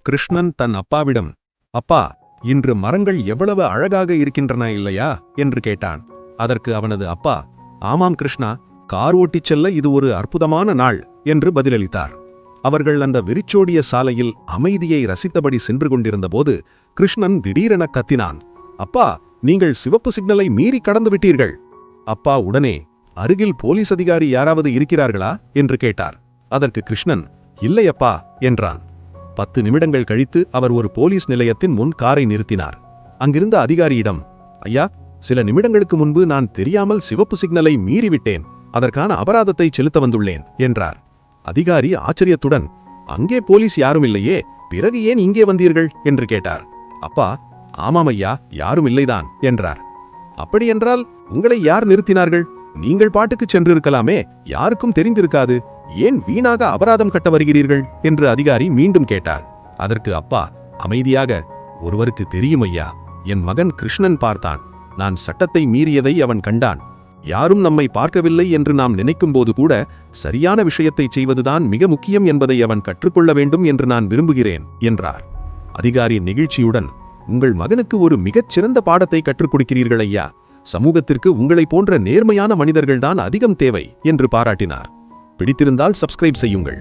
கிருஷ்ணன் தன் அப்பாவிடம், அப்பா, இன்று மரங்கள் எவ்வளவு அழகாக இருக்கின்றன இல்லையா என்று கேட்டான். அதற்கு அவனது அப்பா, ஆமாம் கிருஷ்ணா, கார் ஓட்டிச் செல்ல இது ஒரு அற்புதமான நாள் என்று பதிலளித்தார். அவர்கள் அந்த விரிச்சோடிய சாலையில் அமைதியை ரசித்தபடி சென்று கொண்டிருந்தபோது கிருஷ்ணன் திடீரென கத்தினான், அப்பா, நீங்கள் சிவப்பு சிக்னலை மீறி கடந்து விட்டீர்கள். அப்பா உடனே, அருகில் போலீஸ் அதிகாரி யாராவது இருக்கிறார்களா என்று கேட்டார். அதற்கு கிருஷ்ணன், இல்லையப்பா என்றான். 10 நிமிடங்கள் கழித்து அவர் ஒரு போலீஸ் நிலையத்தின் முன் காரை நிறுத்தினார். அங்கிருந்த அதிகாரியிடம், ஐயா, சில நிமிடங்களுக்கு முன்பு நான் தெரியாமல் சிவப்பு சிக்னலை மீறிவிட்டேன், அதற்கான அபராதத்தை செலுத்த வந்துள்ளேன் என்றார். அதிகாரி ஆச்சரியத்துடன், அங்கே போலீஸ் யாரும் இல்லையே, பிறகு ஏன் இங்கே வந்தீர்கள் என்று கேட்டார். அப்பா, ஆமாம் ஐயா, யாரும் இல்லைதான் என்றார். அப்படியென்றால் உங்களை யார் நிறுத்தினார்கள்? நீங்கள் பாட்டுக்கு சென்றிருக்கலாமே, யாருக்கும் தெரிந்திருக்காது, ஏன் வீணாக அபராதம் கட்ட வருகிறீர்கள் என்று அதிகாரி மீண்டும் கேட்டார். அதற்கு அப்பா அமைதியாக, ஒருவருக்கு தெரியும் ஐயா, என் மகன் கிருஷ்ணன் பார்த்தான், நான் சட்டத்தை மீறியதை அவன் கண்டான். யாரும் நம்மை பார்க்கவில்லை என்று நாம் நினைக்கும் போது கூட சரியான விஷயத்தை செய்வதுதான் மிக முக்கியம் என்பதை அவன் கற்றுக்கொள்ள வேண்டும் என்று நான் விரும்புகிறேன் என்றார். அதிகாரி நெகிழ்ச்சியுடன், உங்கள் மகனுக்கு ஒரு மிகச்சிறந்த பாடத்தை கற்றுக் கொடுக்கிறீர்கள் ஐயா, சமூகத்திற்கு உங்களை போன்ற நேர்மையான மனிதர்கள்தான் அதிகம் தேவை என்று பாராட்டினார். பிடித்திருந்தால் சப்ஸ்கிரைப் செய்யுங்கள்.